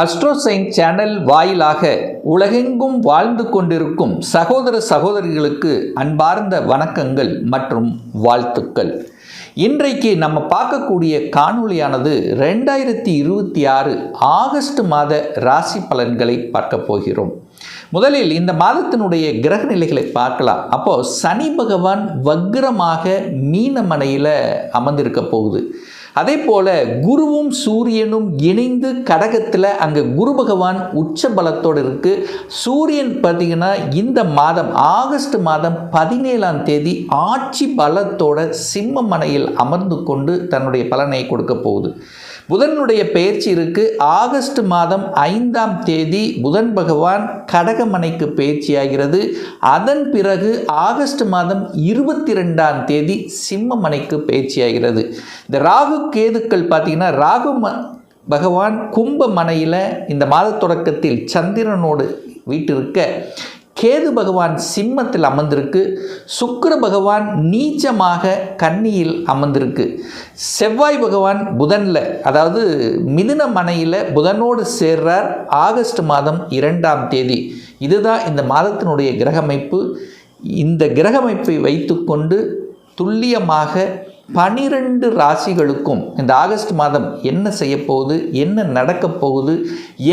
அஸ்ட்ரோசைன் channel வாயிலாக உலகெங்கும் வாழ்ந்து கொண்டிருக்கும் சகோதர சகோதரிகளுக்கு அன்பார்ந்த வணக்கங்கள் மற்றும் வாழ்த்துக்கள். இன்றைக்கு நம்ம பார்க்கக்கூடிய காணொளியானது 2026 ஆகஸ்ட் மாத ராசி பலன்களை பார்க்க போகிறோம். முதலில் இந்த மாதத்தினுடைய கிரக நிலைகளை பார்க்கலாம். அப்போது சனி பகவான் வக்ரமாக மீனமனையில் அமர்ந்திருக்க போகுது. அதே போல் குருவும் சூரியனும் இணைந்து கடகத்தில் அங்கே குரு பகவான் உச்ச பலத்தோடு இருக்குது. சூரியன் பார்த்திங்கன்னா இந்த மாதம் ஆகஸ்ட் மாதம் 17ஆம் தேதி ஆட்சி பலத்தோட சிம்மமனையில் அமர்ந்து கொண்டு தன்னுடைய பலனை கொடுக்க போகுது. புதனுடைய பெயர்ச்சி இருக்குது. ஆகஸ்ட் மாதம் 5ஆம் தேதி புதன் பகவான் கடகமனைக்கு பெயர்ச்சியாகிறது. அதன் பிறகு ஆகஸ்ட் மாதம் 22ஆம் தேதி சிம்மமனைக்கு பெயர்ச்சியாகிறது. இந்த ராகு கேதுக்கள் பார்த்திங்கன்னா ராகு பகவான் கும்பமனையில் இந்த மாத தொடக்கத்தில் சந்திரனோடு வீட்டிருக்க, கேது பகவான் சிம்மத்தில் அமர்ந்திருக்கு. சுக்கிர பகவான் நீச்சமாக கன்னியில் அமர்ந்திருக்கு. செவ்வாய் பகவான் புதனில், அதாவது மிதுன மனையில் புதனோடு சேர்றார் ஆகஸ்ட் மாதம் 2ஆம் தேதி. இதுதான் இந்த மாதத்தினுடைய கிரகமைப்பு. இந்த கிரகமைப்பை வைத்துக்கொண்டு துல்லியமாக 12 ராசிகளுக்கும் இந்த ஆகஸ்ட் மாதம் என்ன செய்ய போகுது, என்ன நடக்கப் போகுது,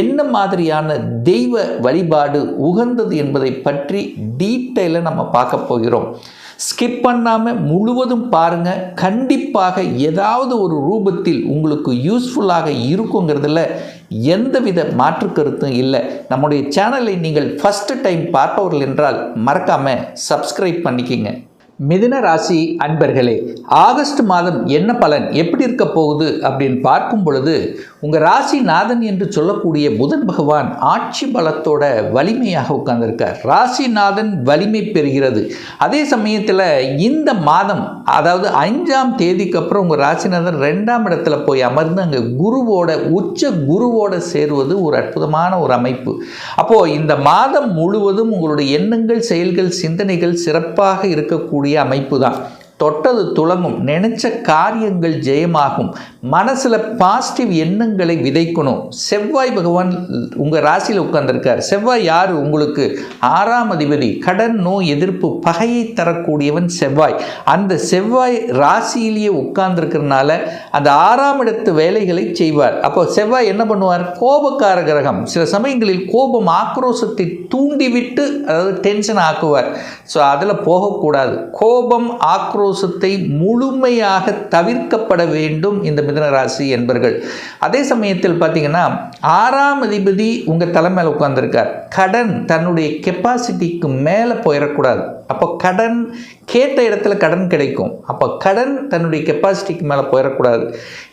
என்ன மாதிரியான தெய்வ வழிபாடு உகந்தது என்பதை பற்றி டீட்டெயிலாக நம்ம பார்க்க போகிறோம். ஸ்கிப் பண்ணாமல் முழுவதும் பாருங்கள். கண்டிப்பாக ஏதாவது ஒரு ரூபத்தில் உங்களுக்கு யூஸ்ஃபுல்லாக இருக்குங்கிறதுல எந்தவித மாற்று கருத்தும் இல்லை. நம்முடைய சேனலை நீங்கள் ஃபஸ்ட்டு டைம் பார்ப்பவர்கள் என்றால் மறக்காமல் சப்ஸ்கிரைப் பண்ணிக்கிங்க. மிதுன ராசி அன்பர்களே, ஆகஸ்ட் மாதம் என்ன பலன் எப்படி இருக்க போகுது அப்படின்னு பார்க்கும் பொழுது, உங்கள் ராசிநாதன் என்று சொல்லக்கூடிய புதன் பகவான் ஆட்சி பலத்தோட வலிமையாக உட்கார்ந்திருக்கார். ராசிநாதன் வலிமை பெறுகிறது. அதே சமயத்தில் இந்த மாதம், அதாவது 5ஆம் தேதிக்கு அப்புறம் உங்கள் ராசிநாதன் 2ஆம் இடத்துல போய் அமர்ந்து அங்கே குருவோட உச்ச குருவோட சேருவது ஒரு அற்புதமான ஒரு அமைப்பு. அப்போது இந்த மாதம் முழுவதும் உங்களுடைய எண்ணங்கள், செயல்கள், சிந்தனைகள் சிறப்பாக இருக்கக்கூடிய அமைப்பு தான். தொட்டது துலங்கும், நினைச்ச காரியங்கள் ஜெயமாகும், மனசில் பாசிட்டிவ் எண்ணங்களை விதைக்கணும். செவ்வாய் பகவான் உங்கள் ராசியில் உட்கார்ந்திருக்கார். செவ்வாய் யார்? உங்களுக்கு 6ஆம் அதிபதி. கடன், நோய், எதிர்ப்பு, பகையை தரக்கூடியவன் செவ்வாய். அந்த செவ்வாய் ராசியிலேயே உட்கார்ந்துருக்கிறதுனால அந்த 6ஆம் இடத்து வேலைகளை செய்வார். அப்போ செவ்வாய் என்ன பண்ணுவார்? கோபக்கார கிரகம். சில சமயங்களில் கோபம், ஆக்ரோஷத்தை தூண்டிவிட்டு, அதாவது டென்ஷன் ஆக்குவார். ஸோ அதில் போகக்கூடாது. கோபம், ஆக்ரோஷத்தை முழுமையாக தவிர்க்கப்பட வேண்டும் இந்த மிதுன ராசி என்பர்கள். அதே சமயத்தில் பார்த்தீங்கன்னா 6ஆம் அதிபதி உங்கள் தலைமையில் உட்கார்ந்திருக்கார். கடன் தன்னுடைய கெப்பாசிட்டிக்கு மேலே போயிடக்கூடாது. அப்போ கடன் கேட்ட இடத்துல கடன் கிடைக்கும். அப்போ கடன் தன்னுடைய கெப்பாசிட்டிக்கு மேலே போயிடக்கூடாது.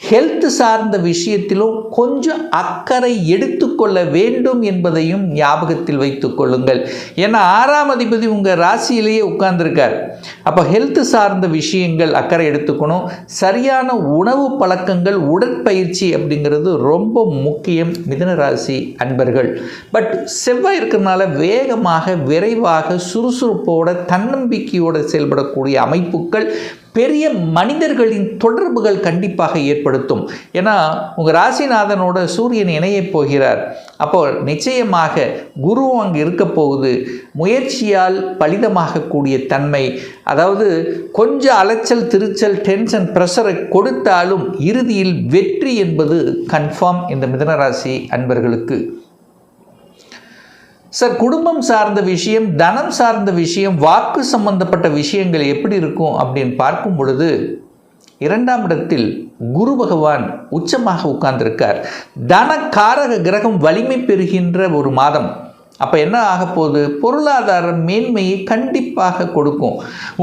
ஹெல்த் சார்ந்த விஷயத்திலும் கொஞ்சம் அக்கறை எடுத்துக்கொள்ள வேண்டும் என்பதையும் ஞாபகத்தில் வைத்துக் கொள்ளுங்கள். ஏன்னா 6ஆம் அதிபதி உங்கள் ராசியிலேயே உட்கார்ந்துருக்கார். அப்போ ஹெல்த் சார்ந்த விஷயங்கள் அக்கறை எடுத்துக்கணும். சரியான உணவு பழக்கங்கள், உடற்பயிற்சி அப்படிங்கிறது ரொம்ப முக்கியம் மிதுன ராசி அன்பர்கள். பட் செவ்வாய் இருக்கிறதுனால வேகமாக, விரைவாக, சுறுசுறுப்போட, தன்னம்பிக்கையோடு செயல்படக்கூடிய அமைப்புகள் பெரிய மனிதர்களின் தொடர்புகள் கண்டிப்பாக ஏற்படுத்தும். ஏன்னா உங்கள் ராசிநாதனோட சூரியன் இணையப் போகிறார். அப்போ நிச்சயமாக குருவும் அங்கே இருக்க போகுது. முயற்சியால் பலிதமாகக்கூடிய தன்மை, அதாவது கொஞ்சம் அலைச்சல், திருச்சல், டென்ஷன், ப்ரெஷரை கொடுத்தாலும் இறுதியில் வெற்றி என்பது கன்ஃபார்ம் இந்த மிதுன ராசி அன்பர்களுக்கு. சார், குடும்பம் சார்ந்த விஷயம், தனம் சார்ந்த விஷயம், வாக்கு சம்பந்தப்பட்ட விஷயங்கள் எப்படி இருக்கும் அப்படின்னு பார்க்கும் பொழுது 2ஆம் இடத்தில் குரு பகவான் உச்சமாக உட்கார்ந்திருக்கார். தனக்காரக கிரகம் வலிமை பெறுகின்ற ஒரு மாதம். அப்போ என்ன ஆக போகுது? பொருளாதார மேன்மையை கண்டிப்பாக கொடுக்கும்.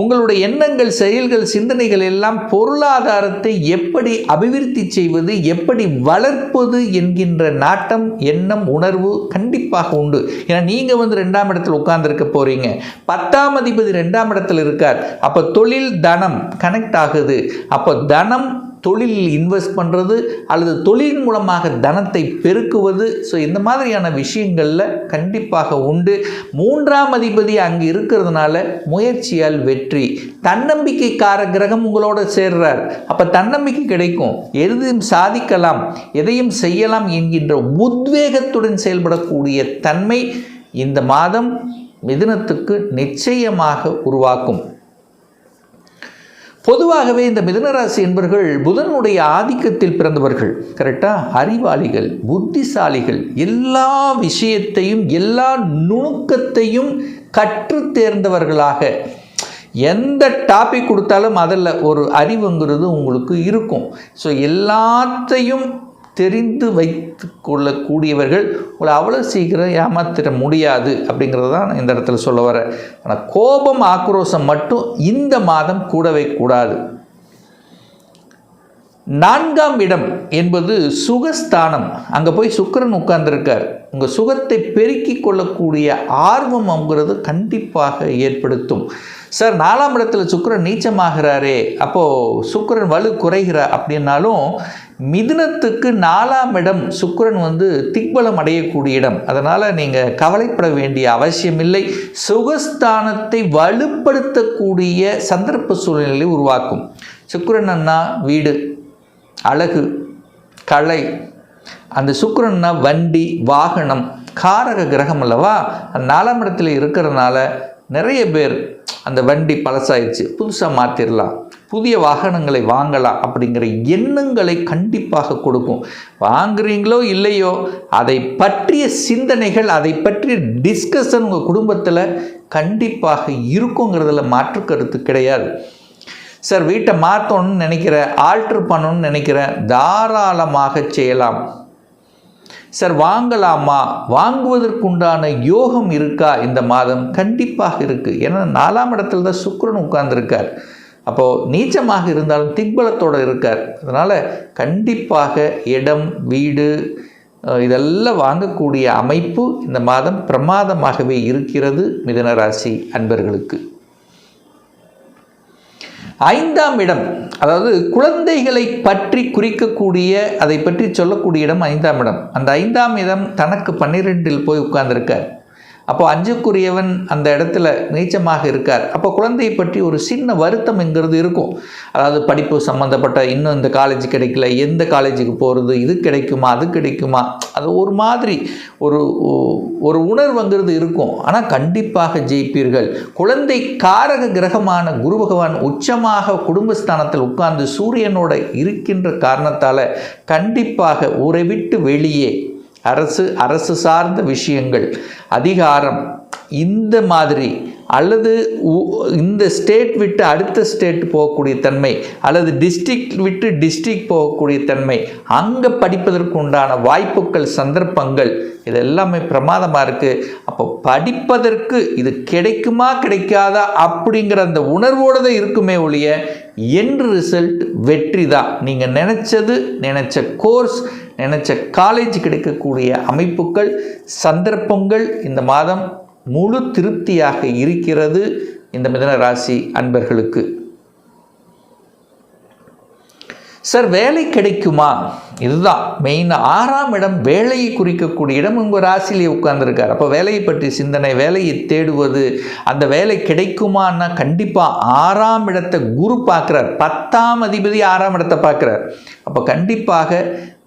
உங்களுடைய எண்ணங்கள், செயல்கள், சிந்தனைகள் எல்லாம் பொருளாதாரத்தை எப்படி அபிவிருத்தி செய்வது, எப்படி வளர்ப்பது என்கின்ற நாட்டம், எண்ணம், உணர்வு கண்டிப்பாக உண்டு. ஏன்னா நீங்கள் 2ஆம் இடத்தில் உட்கார்ந்துருக்க போகிறீங்க. 10ஆம் அதிபதி 2ஆம் இடத்தில் இருக்கார். அப்போ தொழில், தனம் கனெக்ட் ஆகுது. அப்போ தனம் தொழிலில் இன்வெஸ்ட் பண்ணுறது அல்லது தொழில் மூலமாக தனத்தை பெருக்குவது. ஸோ இந்த மாதிரியான விஷயங்களில் கண்டிப்பாக உண்டு. 3ஆம் அதிபதி அங்கே இருக்கிறதுனால முயற்சியால் வெற்றி. தன்னம்பிக்கைக்கார கிரகம் உங்களோட சேர்றார். அப்போ தன்னம்பிக்கை கிடைக்கும், எதையும் சாதிக்கலாம், எதையும் செய்யலாம் என்கின்ற உத்வேகத்துடன் செயல்படக்கூடிய தன்மை இந்த மாதம் மிதுனத்துக்கு நிச்சயமாக உருவாக்கும். பொதுவாகவே இந்த மிதுனராசி என்பவர்கள் புதனுடைய ஆதிக்கத்தில் பிறந்தவர்கள். கரெக்டா? அறிவாளிகள், புத்திசாலிகள், எல்லா விஷயத்தையும் எல்லா நுணுக்கத்தையும் கற்று தேர்ந்தவர்களாக எந்த டாபிக் கொடுத்தாலும் அதில் ஒரு அறிவுங்கிறது உங்களுக்கு இருக்கும். ஸோ எல்லாத்தையும் தெரிந்து வைத்து கொள்ளக்கூடியவர்கள். உங்களை அவ்வளோ சீக்கிரம் ஏமாத்திட முடியாது அப்படிங்கிறது தான் இந்த இடத்துல சொல்ல வர. ஆனால் கோபம், ஆக்ரோஷம் மட்டும் இந்த மாதம் கூடவே கூடாது. 4ஆம் இடம் என்பது சுகஸ்தானம். அங்கே போய் சுக்கிரன் உட்கார்ந்துருக்கார். உங்கள் சுகத்தை பெருக்கிக் கொள்ளக்கூடிய ஆர்வம் அவங்கிறது கண்டிப்பாக ஏற்படுத்தும். சார் 4ஆம் இடத்துல சுக்கிரன் நீச்சமாகிறாரே, அப்போது சுக்கிரன் வலு குறைகிறார் அப்படின்னாலும் மிதுனத்துக்கு 4ஆம் இடம் சுக்கிரன் திக்பலம் அடையக்கூடிய இடம். அதனால் நீங்கள் கவலைப்பட வேண்டிய அவசியமில்லை. சுகஸ்தானத்தை வலுப்படுத்தக்கூடிய சந்தர்ப்ப சூழ்நிலையை உருவாக்கும். சுக்கிரன் அண்ணா வீடு, அழகு, கலை. அந்த சுக்கிரன்னா வண்டி, வாகனம், காரக கிரகம் அல்லவா? அந்த 4ஆம் இடத்துல இருக்கிறதுனால நிறைய பேர் அந்த வண்டி பழசாயிடுச்சு, புதுசாக மாற்றிடலாம், புதிய வாகனங்களை வாங்கலாம் அப்படிங்கிற எண்ணங்களை கண்டிப்பாக கொடுக்கும். வாங்குறீங்களோ இல்லையோ அதை பற்றிய சிந்தனைகள், அதை பற்றிய டிஸ்கஷன் உங்கள் குடும்பத்தில் கண்டிப்பாக இருக்குங்கிறதுல மாற்று கருத்து கிடையாது. சார் வீட்டை மாற்றணும்னு நினைக்கிறேன், ஆல்ட்ரு பண்ணணும்னு நினைக்கிறேன், தாராளமாக செய்யலாம். சார் வாங்கலாமா, வாங்குவதற்குண்டான யோகம் இருக்கா இந்த மாதம்? கண்டிப்பாக இருக்குது. ஏன்னா 4ஆம் இடத்துல தான் சுக்கிரன் உட்கார்ந்துருக்கார். அப்போது நீச்சமாக இருந்தாலும் திக்பலத்தோடு இருக்கார். அதனால் கண்டிப்பாக இடம், வீடு இதெல்லாம் வாங்கக்கூடிய அமைப்பு இந்த மாதம் பிரமாதமாகவே இருக்கிறது மிதுனராசி அன்பர்களுக்கு. 5ஆம் இடம், அதாவது குழந்தைகளை பற்றி குறிக்கக்கூடிய, அதை பற்றி சொல்லக்கூடிய இடம் 5ஆம் இடம். அந்த 5ஆம் இடம் தனக்கு 12இல் போய் உட்கார்ந்துருக்கார். அப்போ 5க்குரியவன் அந்த இடத்துல நீச்சமாக இருக்கார். அப்போ குழந்தையை பற்றி ஒரு சின்ன வருத்தம் என்கிறது இருக்கும். அதாவது படிப்பு சம்மந்தப்பட்ட, இன்னும் இந்த காலேஜ் கிடைக்கல, எந்த காலேஜுக்கு போகிறது, இது கிடைக்குமா, அது கிடைக்குமா, அது ஒரு மாதிரி ஒரு உணர்வுங்கிறது இருக்கும். ஆனால் கண்டிப்பாக ஜெயிப்பீர்கள். குழந்தை காரக கிரகமான குரு பகவான் உச்சமாக குடும்பஸ்தானத்தில் உட்கார்ந்து சூரியனோட இருக்கின்ற காரணத்தால் கண்டிப்பாக ஊரை விட்டு வெளியே அரசு சார்ந்த விஷயங்கள், அதிகாரம், இந்த மாதிரி அல்லது இந்த ஸ்டேட் விட்டு அடுத்த ஸ்டேட் போகக்கூடிய தன்மை, அல்லது டிஸ்ட்ரிக்ட் விட்டு டிஸ்ட்ரிக்ட் போகக்கூடிய தன்மை, அங்கே படிப்பதற்கு உண்டான வாய்ப்புகள், சந்தர்ப்பங்கள், இது எல்லாமே பிரமாதமாக இருக்குது. அப்போ படிப்பதற்கு இது கிடைக்குமா கிடைக்காதா அப்படிங்கிற அந்த உணர்வோடு தான் இருக்குமே ஒழிய எண்ட் ரிசல்ட் வெற்றி தான். நீங்கள் நினச்ச கோர்ஸ், நினச்ச காலேஜ் கிடைக்கக்கூடிய அமைப்புகள், சந்தர்ப்பங்கள் இந்த மாதம் முழு திருப்தியாக இருக்கிறது இந்த மிதுன ராசி அன்பர்களுக்கு. சார் வேலை கிடைக்குமா? இதுதான் மெயின். 6ஆம் இடம் வேலையை குறிக்கக்கூடிய இடம். உங்கள் ராசியிலே உட்கார்ந்துருக்கார். அப்போ வேலையை பற்றி சிந்தனை, வேலையை தேடுவது, அந்த வேலை கிடைக்குமான்னா கண்டிப்பாக 6ஆம் இடத்தை குரு பார்க்குறார். 10ஆம் அதிபதி 6ஆம் இடத்தை பார்க்குறார். அப்போ கண்டிப்பாக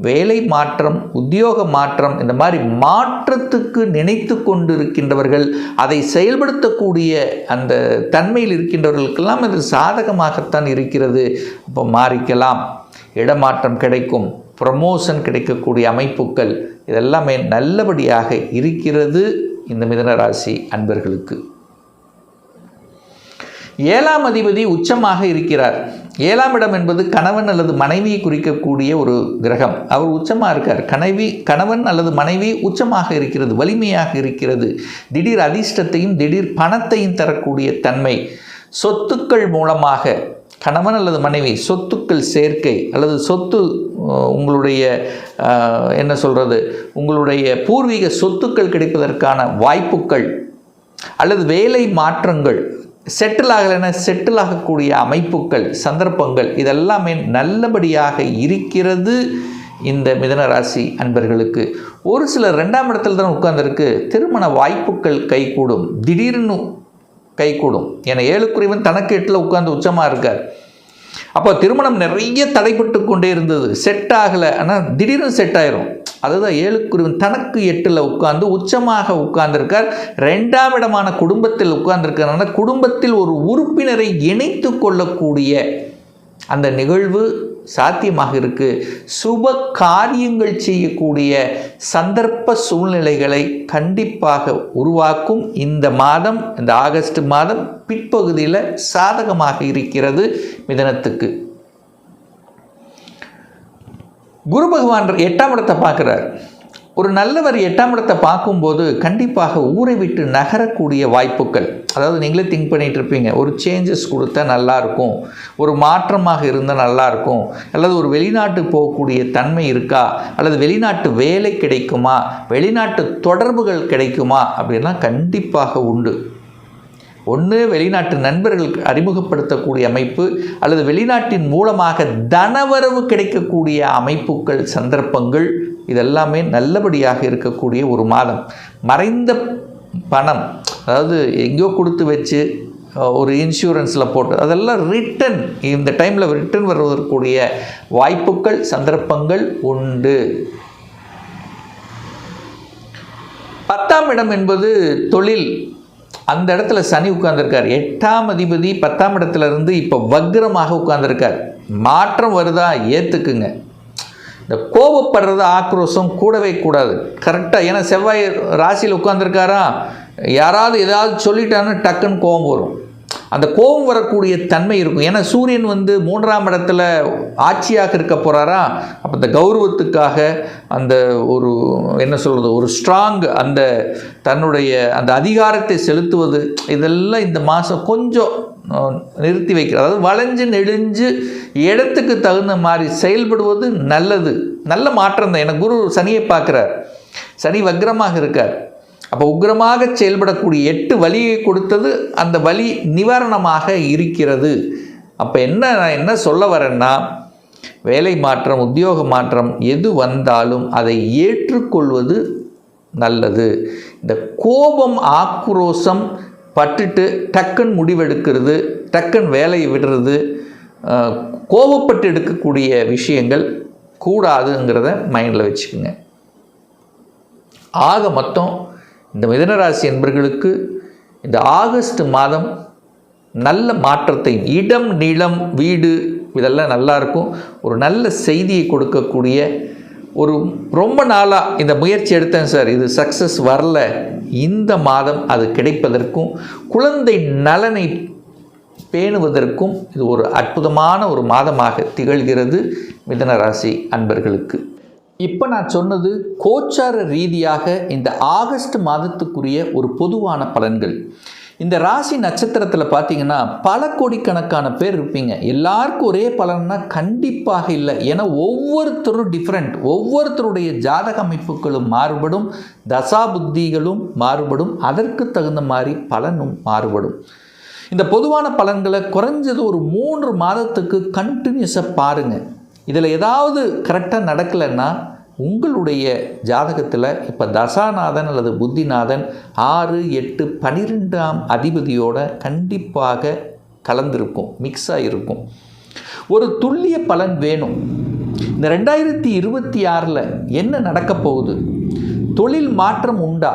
வேலை மாற்றம், உத்தியோக மாற்றம், இந்த மாதிரி மாற்றத்துக்கு நினைத்து கொண்டு இருக்கின்றவர்கள், அதை செயல்படுத்தக்கூடிய அந்த தன்மையில் இருக்கின்றவர்களுக்கெல்லாம் இது சாதகமாகத்தான் இருக்கிறது. அப்போ மாறிக்கலாம், இடமாற்றம் கிடைக்கும், ப்ரமோஷன் கிடைக்கக்கூடிய அமைப்புகள், இதெல்லாமே நல்லபடியாக இருக்கிறது இந்த மிதுன ராசி அன்பர்களுக்கு. 7ஆம் அதிபதி உச்சமாக இருக்கிறார். 7ஆம் இடம் என்பது கணவன் அல்லது மனைவியை குறிக்கக்கூடிய ஒரு கிரகம். அவர் உச்சமாக இருக்கார். கணவன் அல்லது மனைவி உச்சமாக இருக்கிறது, வலிமையாக இருக்கிறது. திடீர் அதிர்ஷ்டத்தையும் திடீர் பணத்தையும் தரக்கூடிய தன்மை. சொத்துக்கள் மூலமாக கணவன் அல்லது மனைவி சொத்துக்கள் சேர்க்கை, அல்லது சொத்து உங்களுடைய உங்களுடைய பூர்வீக சொத்துக்கள் கிடைப்பதற்கான வாய்ப்புகள், அல்லது வேலை மாற்றங்கள், செட்டில் ஆகலைன்னா செட்டில் ஆகக்கூடிய அமைப்புகள், சந்தர்ப்பங்கள் இதெல்லாமே நல்லபடியாக இருக்கிறது. இந்த மிதுன ராசி அன்பர்களுக்கு ஒரு சிலர் 2ஆம் இடத்துல தான் உட்கார்ந்துருக்கு. திருமண வாய்ப்புகள் கைகூடும், திடீர்னு கைகூடும். ஏன்னா 7க்குரியவன் தனக்கு 8ல் உட்கார்ந்து உச்சமாக இருக்கார். அப்போ திருமணம் நிறைய தடைப்பட்டு கொண்டே இருந்தது, செட் ஆகலை. ஆனால் திடீர்னு செட் ஆயிரும். அதுதான் 7க்குரியவன் தனக்கு 8ல் உட்கார்ந்து உச்சமாக உட்கார்ந்துருக்கார். 2ஆம் இடமான குடும்பத்தில் உட்கார்ந்துருக்கிறதுனால குடும்பத்தில் ஒரு உறுப்பினரை இணைத்து கொள்ளக்கூடிய அந்த நிகழ்வு சாத்தியமாக இருக்கு. சுப காரியங்கள் செய்யக்கூடிய சந்தர்ப்ப சூழ்நிலைகளை கண்டிப்பாக உருவாக்கும். இந்த மாதம், இந்த ஆகஸ்ட் மாதம் பிற்பகுதியில் சாதகமாக இருக்கிறது மிதுனத்துக்கு. குரு பகவான் 8ஆம் இடத்தை பார்க்குறார். ஒரு நல்லவர் 8ஆம் இடத்தை பார்க்கும்போது கண்டிப்பாக ஊரை விட்டு நகரக்கூடிய வாய்ப்புகள், அதாவது நீங்களே திங்க் பண்ணிகிட்டு இருப்பீங்க, ஒரு சேஞ்சஸ் கொடுத்தா நல்லாயிருக்கும், ஒரு மாற்றமாக இருந்தால் நல்லாயிருக்கும், அல்லது ஒரு வெளிநாட்டு போகக்கூடிய தன்மை இருக்கா, அல்லது வெளிநாட்டு வேலை கிடைக்குமா, வெளிநாட்டு தொடர்புகள் கிடைக்குமா அப்படின்னா கண்டிப்பாக உண்டு. ஒன்று வெளிநாட்டு நண்பர்களுக்கு அறிமுகப்படுத்தக்கூடிய அமைப்பு, அல்லது வெளிநாட்டின் மூலமாக தனவரவு கிடைக்கக்கூடிய அமைப்புகள், சந்தர்ப்பங்கள் இதெல்லாமே நல்லபடியாக இருக்கக்கூடிய ஒரு மாதம். மறைந்த பணம், அதாவது எங்கேயோ கொடுத்து வச்சு ஒரு இன்சூரன்ஸில் போட்டு அதெல்லாம் ரிட்டன், இந்த டைமில் ரிட்டன் வருவதற்குரிய வாய்ப்புகள், சந்தர்ப்பங்கள் உண்டு. 10ஆம் இடம் என்பது தொழில். அந்த இடத்துல சனி உட்கார்ந்துருக்கார். 8ஆம் அதிபதி 10ஆம் இடத்துல இருந்து இப்போ வக்ரமாக உட்கார்ந்துருக்கார். மாற்றம் வருதா ஏற்றுக்குங்க. இந்த கோபப்படுறது, ஆக்ரோஷம் கூடவே கூடாது. கரெக்டாக, ஏன்னா செவ்வாய் ராசியில் உட்கார்ந்துருக்காரா, யாராவது ஏதாவது சொல்லிட்டான்னு டக்குன்னு கோபம் வரும். அந்த கோபம் வரக்கூடிய தன்மை இருக்கும். ஏன்னா சூரியன் 3ஆம் இடத்துல ஆட்சியாக இருக்க போகிறாரா. அப்போ இந்த கௌரவத்துக்காக அந்த ஒரு என்ன சொல்கிறது, ஒரு ஸ்ட்ராங் அந்த தன்னுடைய அந்த அதிகாரத்தை செலுத்துவது, இதெல்லாம் இந்த மாதம் கொஞ்சம் நிறுத்தி வைக்கிறது. அதாவது வளைஞ்சு நெளிஞ்சு இடத்துக்கு தகுந்த மாதிரி செயல்படுவது நல்லது. நல்ல மாற்றம் தான். எனக்கு குரு சனியை பார்க்குறார். சனி வக்ரமாக இருக்கார். அப்போ உக்கிரமாக செயல்படக்கூடிய 8 வலியை கொடுத்தது அந்த வலி நிவாரணமாக இருக்கிறது. அப்போ நான் என்ன சொல்ல வரேன்னா, வேலை மாற்றம், உத்தியோக மாற்றம் எது வந்தாலும் அதை ஏற்றுக்கொள்வது நல்லது. இந்த கோபம், ஆக்ரோஷம் பட்டுட்டு டக்குன்னு முடிவெடுக்கிறது, டக்குன்னு வேலையை விடுறது, கோபப்பட்டு எடுக்கக்கூடிய விஷயங்கள் கூடாதுங்கிறத மைண்டில் வச்சுக்கோங்க. ஆக மொத்தம் இந்த மிதுனராசி என்பர்களுக்கு இந்த ஆகஸ்ட் மாதம் நல்ல மாற்றத்தையும், இடம், நிலம், வீடு இதெல்லாம் நல்லாயிருக்கும். ஒரு நல்ல செய்தியை கொடுக்கக்கூடிய, ஒரு ரொம்ப நாளாக இந்த முயற்சி எடுத்தேன் சார், இது சக்ஸஸ் வரல, இந்த மாதம் அது கிடைப்பதற்கும், குழந்தை நலனை பேணுவதற்கும் இது ஒரு அற்புதமான ஒரு மாதமாக திகழ்கிறது மிதுனராசி அன்பர்களுக்கு. இப்போ நான் சொன்னது கோச்சார ரீதியாக இந்த ஆகஸ்ட் மாதத்துக்குரிய ஒரு பொதுவான பலன்கள். இந்த ராசி நட்சத்திரத்தில் பார்த்தீங்கன்னா பல கோடிக்கணக்கான பேர் இருப்பீங்க. எல்லாருக்கும் ஒரே பலன்னா கண்டிப்பாக இல்லை. ஏன்னா ஒவ்வொருத்தரும் டிஃப்ரெண்ட். ஒவ்வொருத்தருடைய ஜாதக அமைப்புகளும் மாறுபடும், தசாபுத்திகளும் மாறுபடும், அதற்கு தகுந்த மாதிரி பலனும் மாறுபடும். இந்த பொதுவான பலன்களை குறைஞ்சது ஒரு 3 மாதத்துக்கு கண்டினியூஸாக பாருங்கள். இதில் ஏதாவது கரெக்டாக நடக்கலைன்னா உங்களுடைய ஜாதகத்தில் இப்போ தசாநாதன் அல்லது புத்திநாதன் 6, 8, 12ஆம் அதிபதியோட கண்டிப்பாக கலந்திருக்கும், மிக்ஸாக இருக்கும். ஒரு துல்லிய பலன் வேணும். இந்த 2026 என்ன நடக்க போகுது? தொழில் மாற்றம் உண்டா?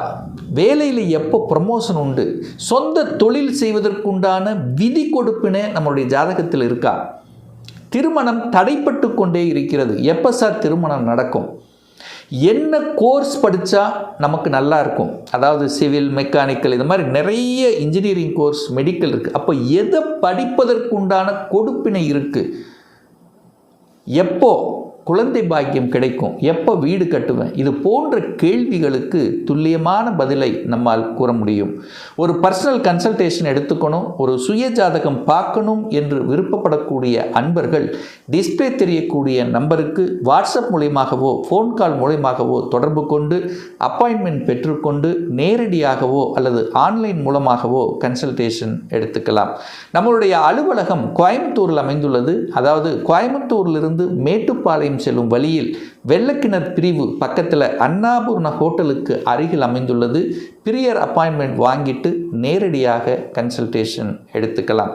வேலையில் எப்போ ப்ரமோஷன் உண்டு? சொந்த தொழில் செய்வதற்குண்டான விதி கொடுப்பினே நம்மளுடைய ஜாதகத்தில் இருக்கா? திருமணம் தடைப்பட்டு கொண்டே இருக்கிறது. எப்போ சார் திருமணம் நடக்கும்? என்ன கோர்ஸ் படித்தா நமக்கு நல்லா இருக்கும்? அதாவது சிவில், மெக்கானிக்கல், இது மாதிரி நிறைய இன்ஜினியரிங் கோர்ஸ், மெடிக்கல் இருக்குது. அப்போ எதை படிப்பதற்குண்டான கொடுப்பினை இருக்குது? எப்போ குழந்தை பாக்கியம் கிடைக்கும், எப்போ வீடு கட்டுவேன், இது போன்ற கேள்விகளுக்கு துல்லியமான பதிலை நம்மால் கூற முடியும். ஒரு பர்சனல் கன்சல்டேஷன் எடுத்துக்கணும், ஒரு சுய ஜாதகம் பார்க்கணும் என்று விருப்பப்படக்கூடிய அன்பர்கள் டிஸ்பிளே தெரியக்கூடிய நம்பருக்கு வாட்ஸ்அப் மூலியமாகவோ ஃபோன் கால் மூலியமாகவோ தொடர்பு கொண்டு அப்பாயின்மெண்ட் பெற்றுக்கொண்டு நேரடியாகவோ அல்லது ஆன்லைன் மூலமாகவோ கன்சல்டேஷன் எடுத்துக்கலாம். நம்மளுடைய அலுவலகம் கோயம்புத்தூரில் அமைந்துள்ளது. அதாவது கோயம்புத்தூரிலிருந்து மேட்டுப்பாளையம் செல்லும் வழியில் வெள்ளக்கிணர் பிரிவு பக்கத்தில் அன்னாபூர்ண ஹோட்டலுக்கு அருகில் அமைந்துள்ளது. பிரியர் அப்பாயின்மெண்ட் வாங்கிட்டு நேரடியாக கன்சல்டேஷன் எடுத்துக்கலாம்.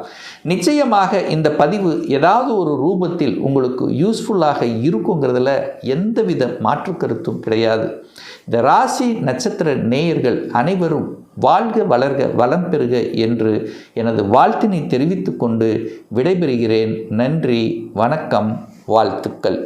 நிச்சயமாக இந்த பதிவு ஏதாவது ஒரு ரூபத்தில் உங்களுக்கு யூஸ்ஃபுல்லாக இருக்குங்கிறதுல எந்தவித மாற்று கருத்தும் கிடையாது. இந்த ராசி நட்சத்திர நேயர்கள் அனைவரும் வாழ்க வளர்க வளம் பெறுக என்று எனது வாழ்த்தினை தெரிவித்துக் கொண்டு விடைபெறுகிறேன். நன்றி, வணக்கம், வாழ்த்துக்கள்.